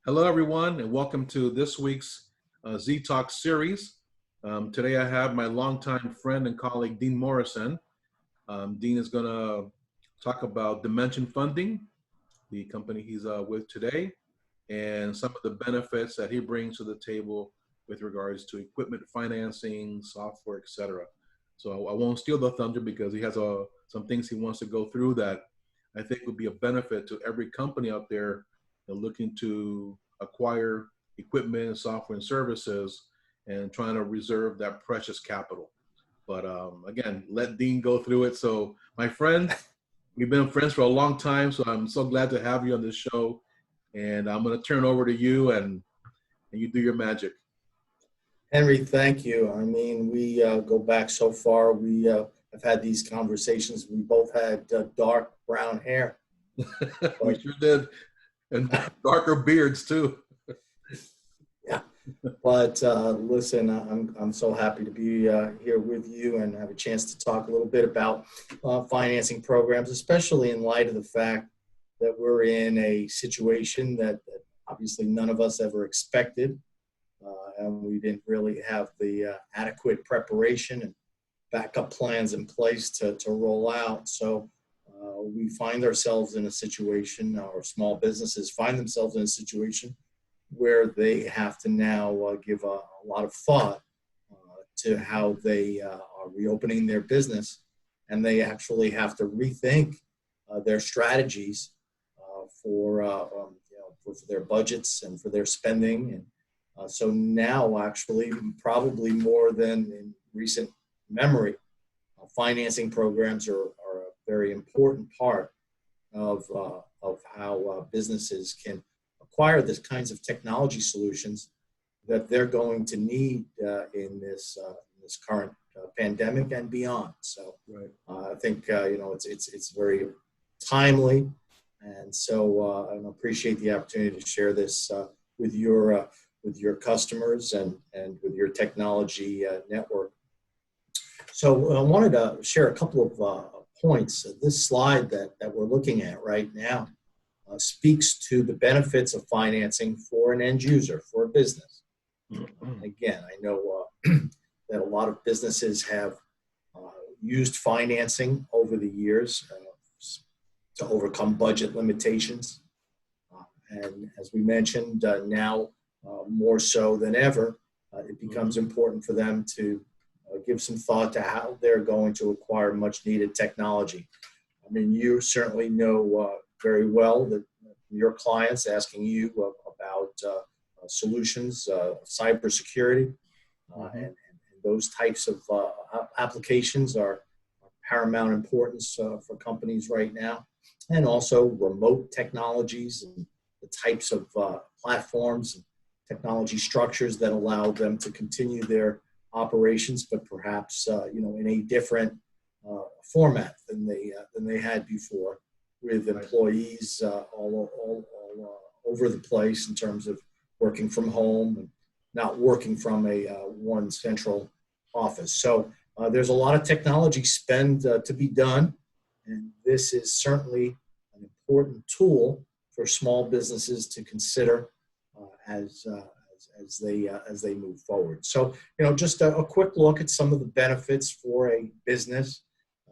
Hello, everyone, and welcome to this week's Z Talk series. Today, I have my longtime friend and colleague, Dean Morrison. Dean is going to talk about Dimension Funding, the company he's with today, and some of the benefits that he brings to the table with regards to equipment financing, software, etc. So I won't steal the thunder because he has some things he wants to go through that I think would be a benefit to every company out there looking to acquire equipment, software, and services, and trying to reserve that precious capital. But again, let Dean go through it. So, my friend, we've been friends for a long time, so I'm so glad to have you on this show. And I'm going to turn over to you, and you do your magic. Henry, thank you. I mean, we go back so far. We have had these conversations. We both had dark brown hair. We sure did. And darker beards too. Yeah, but listen, I'm so happy to be here with you and have a chance to talk a little bit about financing programs, especially in light of the fact that we're in a situation that obviously none of us ever expected, and we didn't really have the adequate preparation and backup plans in place to roll out. So we find ourselves in a situation, or small businesses find themselves in a situation where they have to now give a lot of thought to how they are reopening their business, and they actually have to rethink their strategies for their budgets and for their spending. And so now, actually, probably more than in recent memory, financing programs are a very important part of how businesses can acquire the kinds of technology solutions that they're going to need in this current pandemic and beyond. So right. I think it's very timely, and so I appreciate the opportunity to share this with your customers and with your technology network. So I wanted to share a couple of points. This slide that we're looking at right now speaks to the benefits of financing for an end user, for a business. Again, I know that a lot of businesses have used financing over the years to overcome budget limitations. And as we mentioned, now more so than ever, it becomes important for them to give some thought to how they're going to acquire much needed technology. I mean, you certainly know very well that your clients asking you about solutions, cybersecurity, and those types of applications are paramount importance for companies right now. And also remote technologies and the types of platforms and technology structures that allow them to continue their operations, but perhaps in a different format than they had before, with employees all over the place in terms of working from home and not working from a one central office. So there's a lot of technology spend to be done, and this is certainly an important tool for small businesses to consider as they move forward. So, just a quick look at some of the benefits for a business.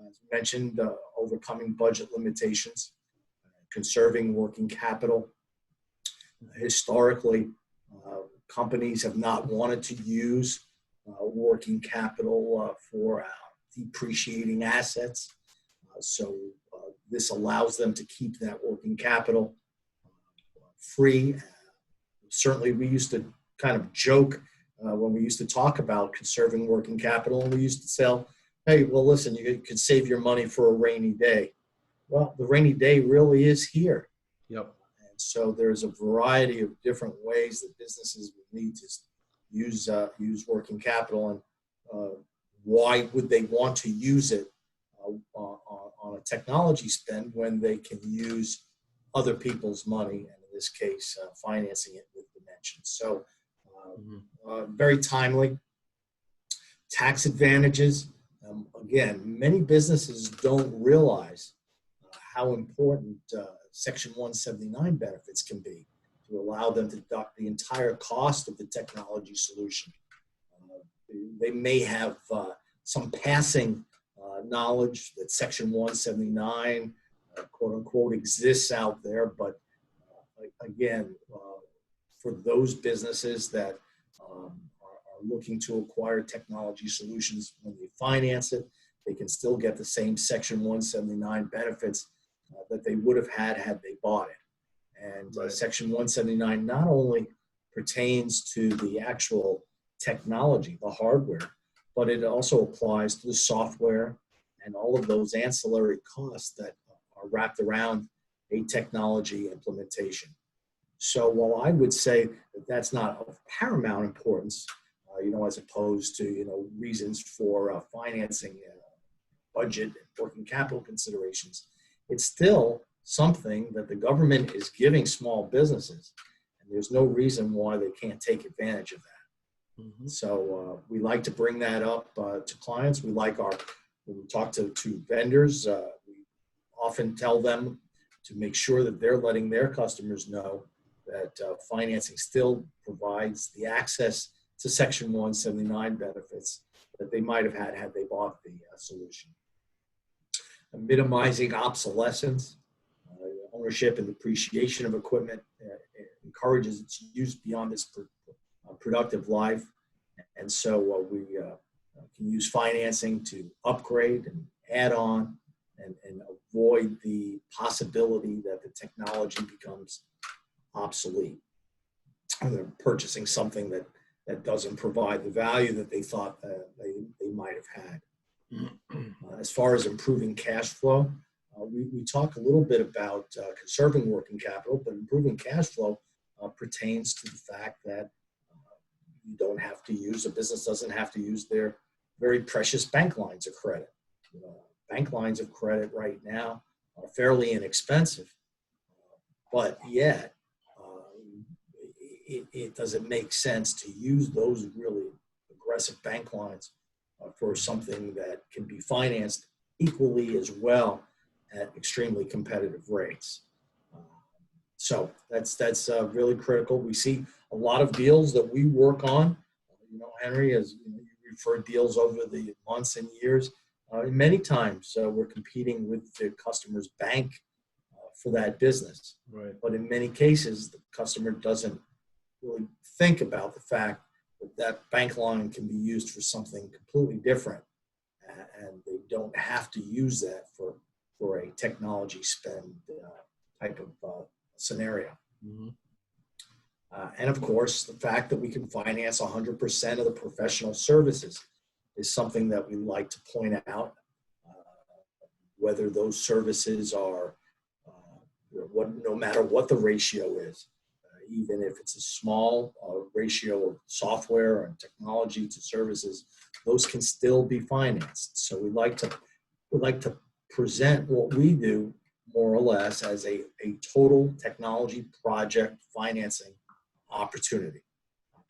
As mentioned, overcoming budget limitations, conserving working capital. Historically, companies have not wanted to use working capital for depreciating assets. So this allows them to keep that working capital free. Certainly, we used to kind of joke when we used to talk about conserving working capital, and we used to say, hey, well, listen, you could save your money for a rainy day. Well, the rainy day really is here. Yep. And so there's a variety of different ways that businesses would need to use working capital, and why would they want to use it on a technology spend when they can use other people's money, and in this case, financing it with Dimensions. So very timely. Tax advantages. Again, many businesses don't realize how important Section 179 benefits can be to to allow them to deduct the entire cost of the technology solution. They may have some passing knowledge that Section 179, quote unquote, exists out there, but again, for those businesses that are looking to acquire technology solutions, when they finance it, they can still get the same Section 179 benefits that they would have had they bought it. And Right. Section 179 not only pertains to the actual technology, the hardware, but it also applies to the software and all of those ancillary costs that are wrapped around a technology implementation. So while I would say that that's not of paramount importance, as opposed to, reasons for financing, budget and working capital considerations, it's still something that the government is giving small businesses, and there's no reason why they can't take advantage of that. Mhm. So we like to bring that up to clients. When we talk to vendors, we often tell them to make sure that they're letting their customers know that financing still provides the access to Section 179 benefits that they might have had they bought the solution. Minimizing obsolescence, ownership and depreciation of equipment encourages its use beyond its productive life. And so we can use financing to upgrade and add on and avoid the possibility that the technology becomes obsolete. Or they're purchasing something that doesn't provide the value that they thought they might have had. As far as improving cash flow, we talk a little bit about conserving working capital, but improving cash flow pertains to the fact that a business doesn't have to use their very precious bank lines of credit. Bank lines of credit right now are fairly inexpensive, but yet it doesn't make sense to use those really aggressive bank lines for something that can be financed equally as well at extremely competitive rates. So that's really critical. We see a lot of deals that we work on. Henry, as you referred deals over the months and years. Many times we're competing with the customer's bank for that business. Right. But in many cases, the customer doesn't really think about the fact that bank line can be used for something completely different, and they don't have to use that for a technology spend type of scenario. Mm-hmm. And of course, the fact that we can finance 100% of the professional services is something that we like to point out, whether those services are, no matter what the ratio is, even if it's a small ratio of software and technology to services, those can still be financed. So we like to present what we do more or less as a total technology project financing opportunity,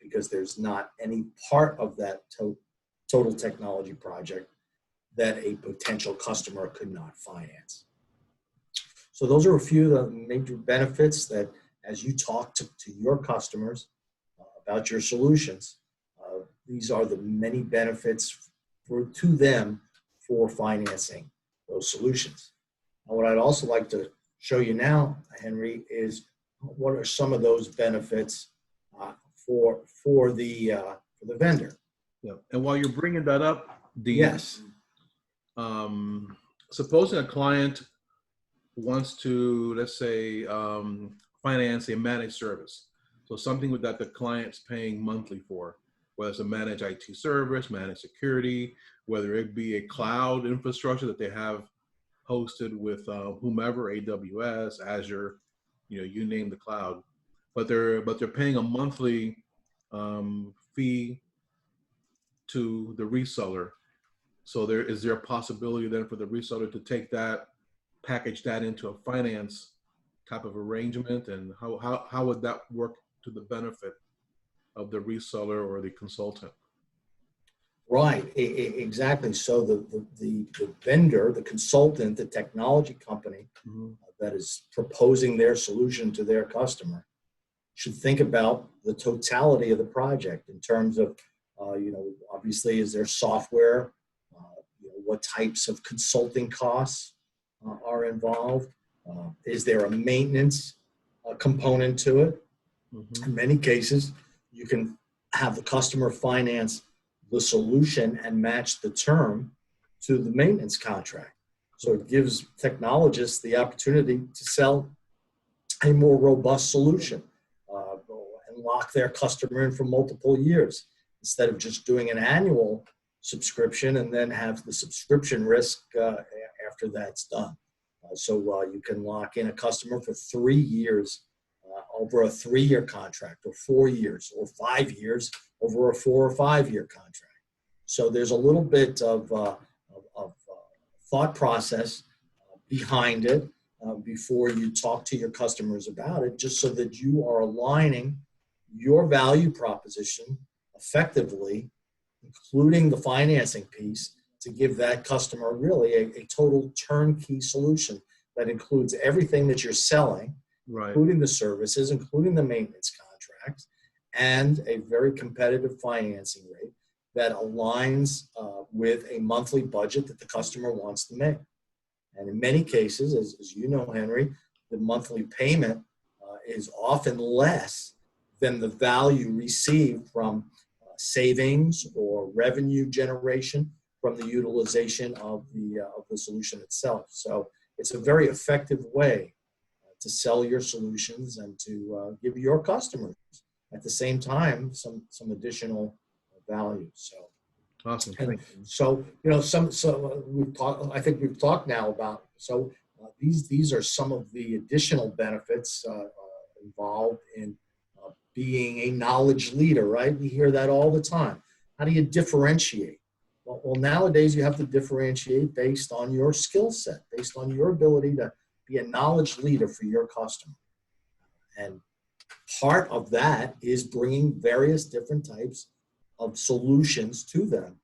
because there's not any part of that total technology project that a potential customer could not finance. So those are a few of the major benefits that, as you talk to your customers about your solutions, these are the many benefits to them for financing those solutions. Now, what I'd also like to show you now, Henry, is what are some of those benefits for the vendor. Yeah. And while you're bringing that up, Dean, Yes. Supposing a client wants to, let's say, finance a managed service. So something that the client's paying monthly for, whether it's a managed IT service, managed security, whether it be a cloud infrastructure that they have hosted with whomever, AWS, Azure, you name the cloud, but they're paying a monthly fee to the reseller. So is there a possibility then for the reseller to take that, package that into a finance type of arrangement, and how would that work to the benefit of the reseller or the consultant? Right, exactly. So the vendor, the consultant, the technology company that is proposing their solution to their customer should think about the totality of the project in terms of, obviously, is there software? What types of consulting costs are involved? Is there a maintenance component to it? Mm-hmm. In many cases, you can have the customer finance the solution and match the term to the maintenance contract. So it gives technologists the opportunity to sell a more robust solution and lock their customer in for multiple years instead of just doing an annual subscription and then have the subscription risk after that's done. So you can lock in a customer for 3 years over a 3-year contract, or 4 years, or 5 years over a 4 or 5 year contract. So there's a little bit of thought process behind it before you talk to your customers about it, just so that you are aligning your value proposition effectively, including the financing piece, to give that customer really a total turnkey solution that includes everything that you're selling, Right. including the services, including the maintenance contracts, and a very competitive financing rate that aligns with a monthly budget that the customer wants to make. And in many cases, as you know, Henry, the monthly payment is often less than the value received from savings or revenue generation from the utilization of the solution itself. So it's a very effective way to sell your solutions and to give your customers at the same time some additional value. So Awesome. and so we've talked. I think we've talked now about these are some of the additional benefits involved in being a knowledge leader. Right? We hear that all the time. How do you differentiate? Well, nowadays you have to differentiate based on your skill set, based on your ability to be a knowledge leader for your customer. And part of that is bringing various different types of solutions to them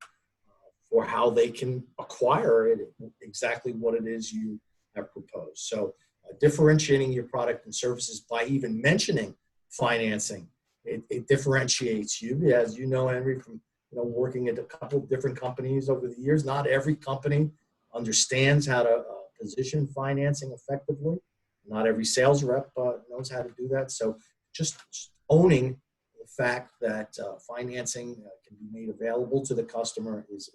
for how they can acquire it, exactly what it is you have proposed. So differentiating your product and services by even mentioning financing, it differentiates you. As you know, Henry, from working at a couple of different companies over the years, not every company understands how to position financing effectively. Not every sales rep knows how to do that. So just owning the fact that financing can be made available to the customer is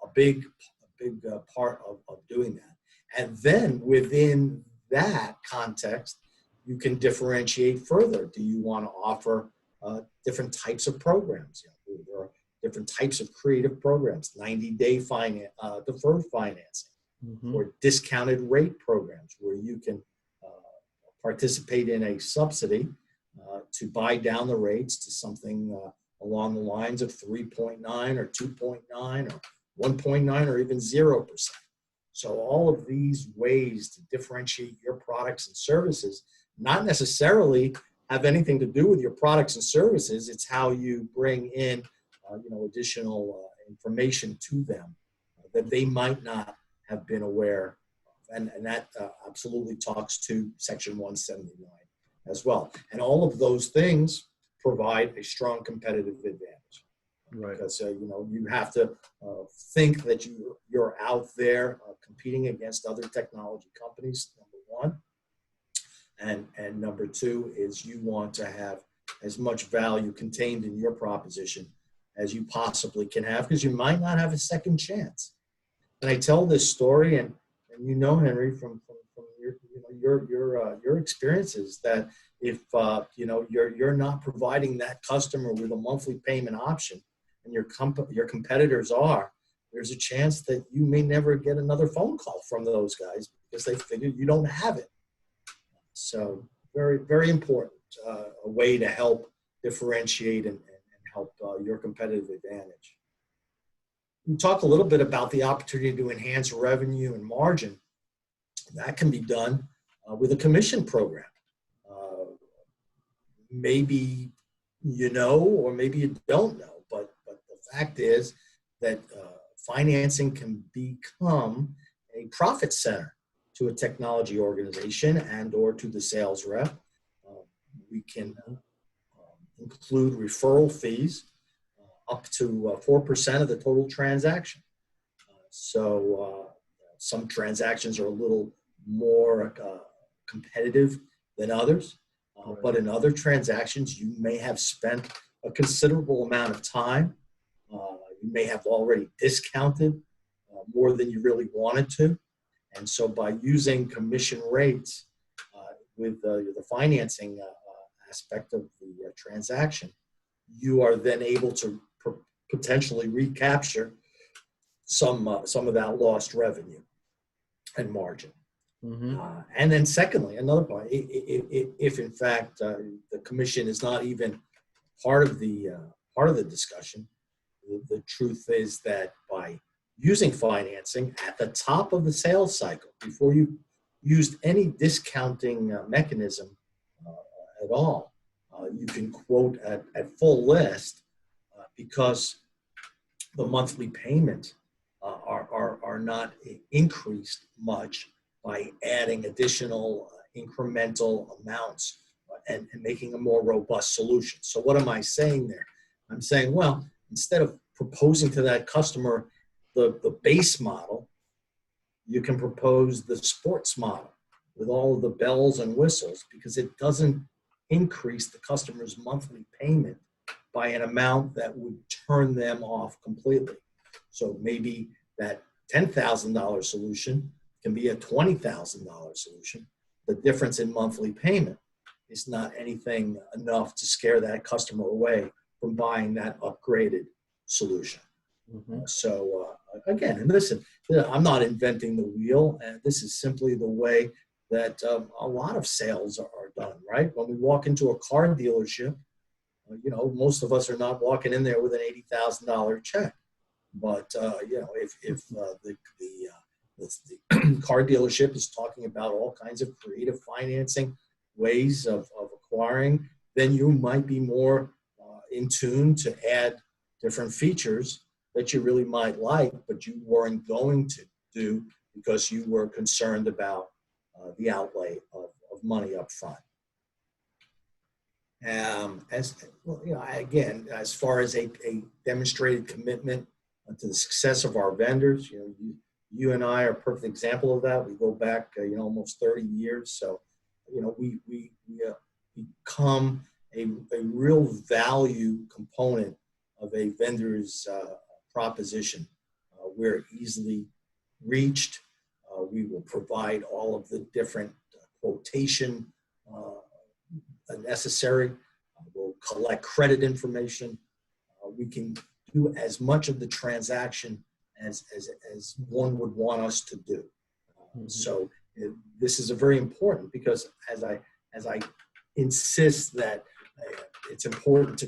a big part of doing that. And then within that context, you can differentiate further. Do you want to offer different types of programs? There are different types of creative programs, 90-day deferred financing, Mm-hmm. or discounted rate programs where you can participate in a subsidy to buy down the rates to something along the lines of 3.9 or 2.9 or 1.9 or even 0%. So all of these ways to differentiate your products and services not necessarily have anything to do with your products and services. It's how you bring in additional information to them that they might not have been aware of. And that absolutely talks to Section 179 as well. And all of those things provide a strong competitive advantage. Right. Because, you have to think that you're out there competing against other technology companies, number one. And number two is you want to have as much value contained in your proposition as you possibly can have, because you might not have a second chance. And I tell this story, and Henry, from your experiences, that if you're not providing that customer with a monthly payment option, and your competitors are, there's a chance that you may never get another phone call from those guys because they figured you don't have it. So very, very important, a way to help differentiate and help your competitive advantage. We talked a little bit about the opportunity to enhance revenue and margin. That can be done with a commission program. Maybe you know, or maybe you don't know, but the fact is that financing can become a profit center to a technology organization and or to the sales rep. we can include referral fees up to 4% of the total transaction. Some transactions are a little more competitive than others, but in other transactions, you may have spent a considerable amount of time. You may have already discounted more than you really wanted to. And so by using commission rates with the financing aspect of the transaction, you are then able to potentially recapture some of that lost revenue and margin. And then secondly, another point, if in fact the commission is not even part of the discussion, the truth is that by using financing at the top of the sales cycle, before you used any discounting mechanism at all, you can quote at full list because the monthly payment are not increased much by adding additional incremental amounts and making a more robust solution. So what am I saying there? I'm saying, well, instead of proposing to that customer the base model, you can propose the sports model with all of the bells and whistles, because it doesn't increase the customer's monthly payment by an amount that would turn them off completely. So maybe that $10,000 solution can be a $20,000 solution. The difference in monthly payment is not anything enough to scare that customer away from buying that upgraded solution. So again, and listen, I'm not inventing the wheel, and this is simply the way that a lot of sales are done, right? When we walk into a car dealership, most of us are not walking in there with an $80,000 check. But if the car dealership is talking about all kinds of creative financing ways of acquiring, then you might be more in tune to add different features that you really might like, but you weren't going to do because you were concerned about the outlay of money up front. Again, as far as a demonstrated commitment to the success of our vendors, you and I are a perfect example of that. We go back, almost 30 years. So, we become a real value component of a vendor's proposition. We're easily reached. We will provide all of the different quotation necessary. We'll collect credit information. We can do as much of the transaction as one would want us to do. So this is a very important, because as I insist that it's important to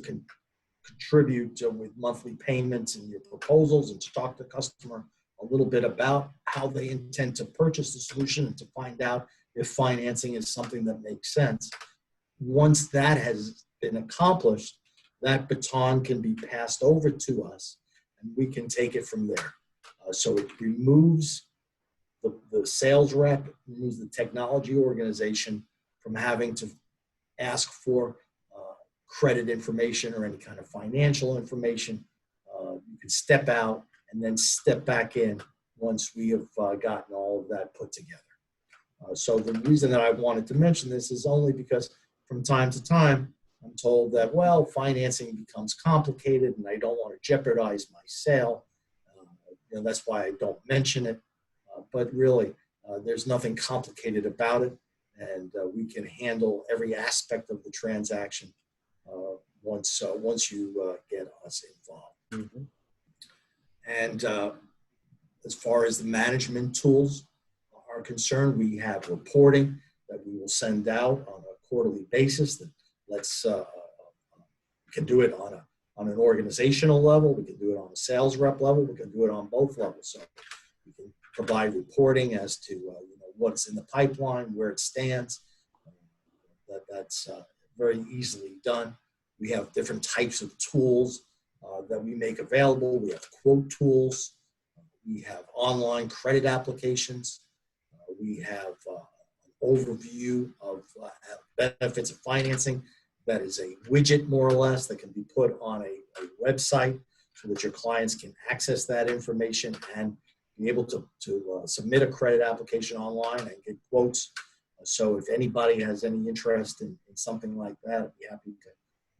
contribute with monthly payments in your proposals, and to talk to the customer a little bit about how they intend to purchase the solution, and to find out if financing is something that makes sense. Once that has been accomplished, that baton can be passed over to us, and we can take it from there. So it removes the sales rep, removes the technology organization from having to ask for credit information or any kind of financial information. You can step out and then step back in once we have gotten all of that put together. So the reason that I wanted to mention this is only because from time to time, I'm told that, well, financing becomes complicated and I don't want to jeopardize my sale. That's why I don't mention it. But really, there's nothing complicated about it. And we can handle every aspect of the transaction once you get us involved. And as far as the management tools are concerned, we have reporting that we will send out on a quarterly basis that lets we can do it on an organizational level, we can do it on a sales rep level, we can do it on both levels. So we can provide reporting as to what's in the pipeline, where it stands. That's very easily done. We have different types of tools that we make available. We have quote tools. We have online credit applications. We have overview of benefits of financing. That is a widget, more or less, that can be put on a website so that your clients can access that information and be able to submit a credit application online and get quotes. So if anybody has any interest in something like that, I'd be happy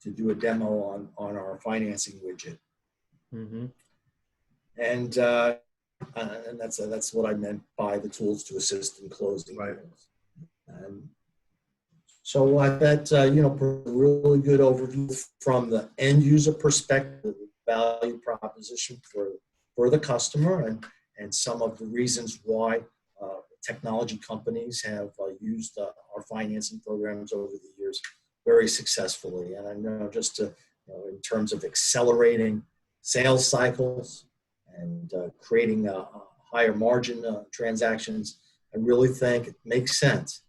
to do a demo on our financing widget. Mm-hmm. And that's what I meant by the tools to assist in closing deals. And so I bet a really good overview from the end user perspective, the value proposition for the customer, and some of the reasons why technology companies have used our financing programs over the years very successfully. And I know just in terms of accelerating sales cycles and creating higher margin transactions, I really think it makes sense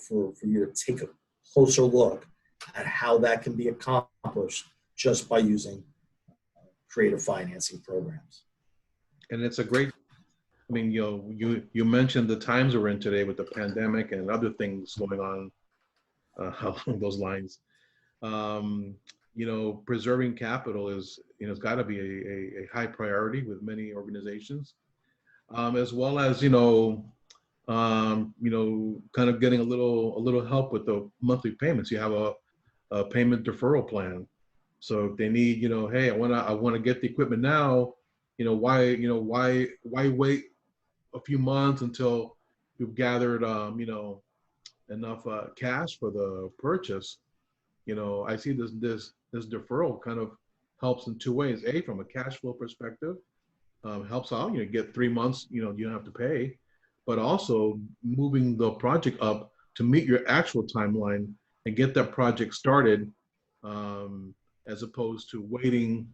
for you to take a closer look at how that can be accomplished just by using creative financing programs. And it's a great, I mean, you mentioned the times we're in today with the pandemic and other things going on along those lines. Preserving capital is, it's got to be a high priority with many organizations, as well as, kind of getting a little help with the monthly payments. You have a payment deferral plan. So if they need, hey, I want to get the equipment now, why wait a few months until you've gathered, enough cash for the purchase. I see this deferral kind of helps in two ways. A, from a cash flow perspective, helps out. Get 3 months. You don't have to pay, but also moving the project up to meet your actual timeline and get that project started, as opposed to waiting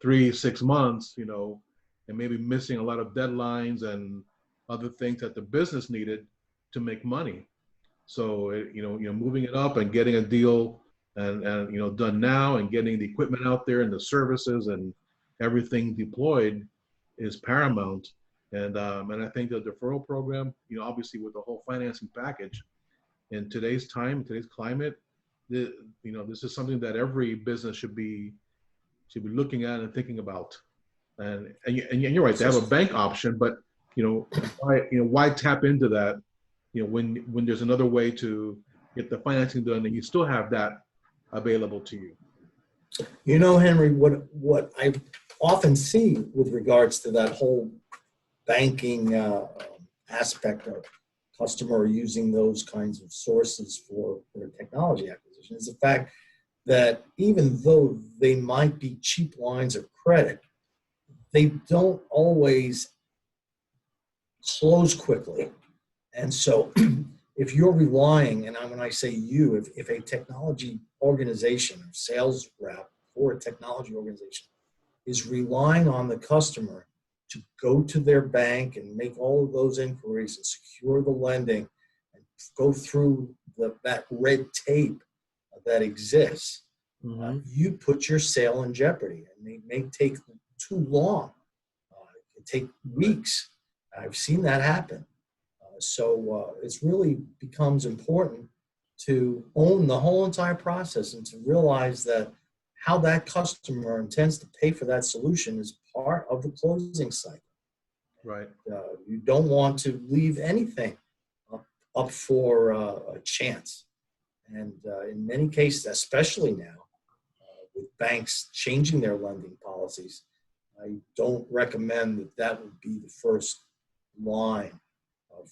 3-6 months. And maybe missing a lot of deadlines and other things that the business needed to make money. So moving it up and getting a deal and done now, and getting the equipment out there and the services and everything deployed is paramount. And I think the deferral program, obviously with the whole financing package in today's time, today's climate, this is something that every business should be looking at and thinking about. And you're right, they have a bank option, but why tap into that when there's another way to get the financing done and you still have that available to you. Henry, what I often see with regards to that whole banking aspect of customer using those kinds of sources for their technology acquisition is the fact that even though they might be cheap lines of credit, they don't always close quickly. And so if you're relying, and when I say you, if a technology organization or sales rep for a technology organization is relying on the customer to go to their bank and make all of those inquiries and secure the lending and go through that red tape that exists, you put your sale in jeopardy, and they may take too long. It can take weeks. I've seen that happen. So it really becomes important to own the whole entire process and to realize that how that customer intends to pay for that solution is part of the closing cycle. Right. You don't want to leave anything up for a chance. And in many cases, especially now, with banks changing their lending policies, I don't recommend that would be the first line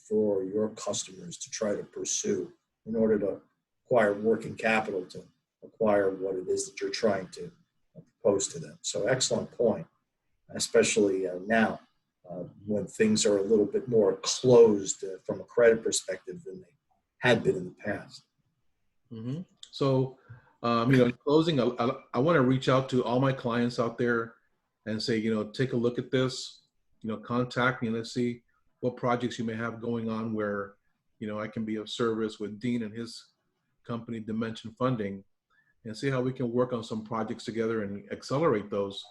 for your customers to try to pursue in order to acquire working capital to acquire what it is that you're trying to propose to them. So excellent point, especially now when things are a little bit more closed from a credit perspective than they had been in the past. Mm-hmm. So, in closing, I want to reach out to all my clients out there and say, take a look at this, contact me and let's see what projects you may have going on where, I can be of service with Dean and his company, Dimension Funding, and see how we can work on some projects together and accelerate those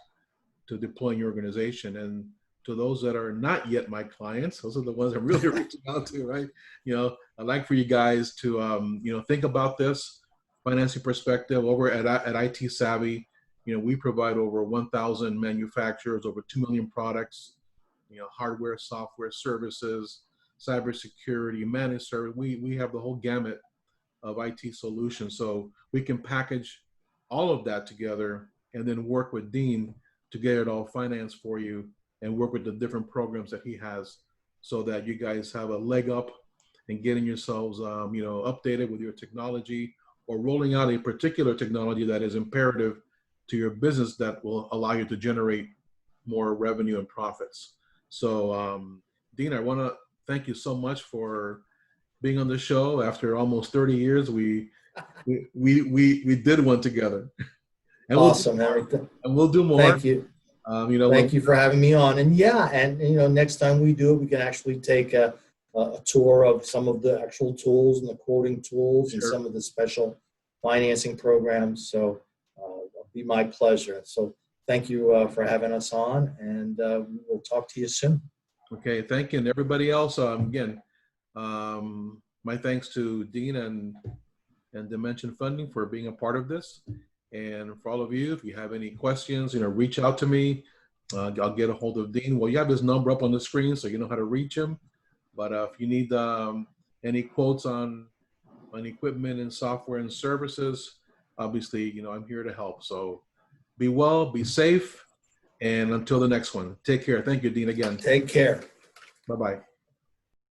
to deploy in your organization. And to those that are not yet my clients. Those are the ones I'm really reaching out to, right? I'd like for you guys to, think about this financing perspective over at IT Savvy. We provide over 1,000 manufacturers, over 2 million products, hardware, software, services, cybersecurity, managed service. We have the whole gamut of IT solutions. So we can package all of that together and then work with Dean to get it all financed for you and work with the different programs that he has so that you guys have a leg up in getting yourselves, updated with your technology or rolling out a particular technology that is imperative to your business that will allow you to generate more revenue and profits. So, Dean, I want to thank you so much for being on the show. After almost 30 years, we did one together, and Awesome, Henry. we'll do more. Thank you. Thank you for having me on. And next time we do it, we can actually take a tour of some of the actual tools and the quoting tools and some of the special financing programs. So it'll be my pleasure. So thank you for having us on, and we'll talk to you soon. Okay, thank you. And everybody else, again, my thanks to Dean and Dimension Funding for being a part of this. And for all of you, if you have any questions, reach out to me. I'll get a hold of Dean. Well, you have his number up on the screen, so you know how to reach him. But if you need any quotes on equipment and software and services, obviously, I'm here to help. So be well, be safe, and until the next one, take care. Thank you, Dean, again. Take care. Bye-bye.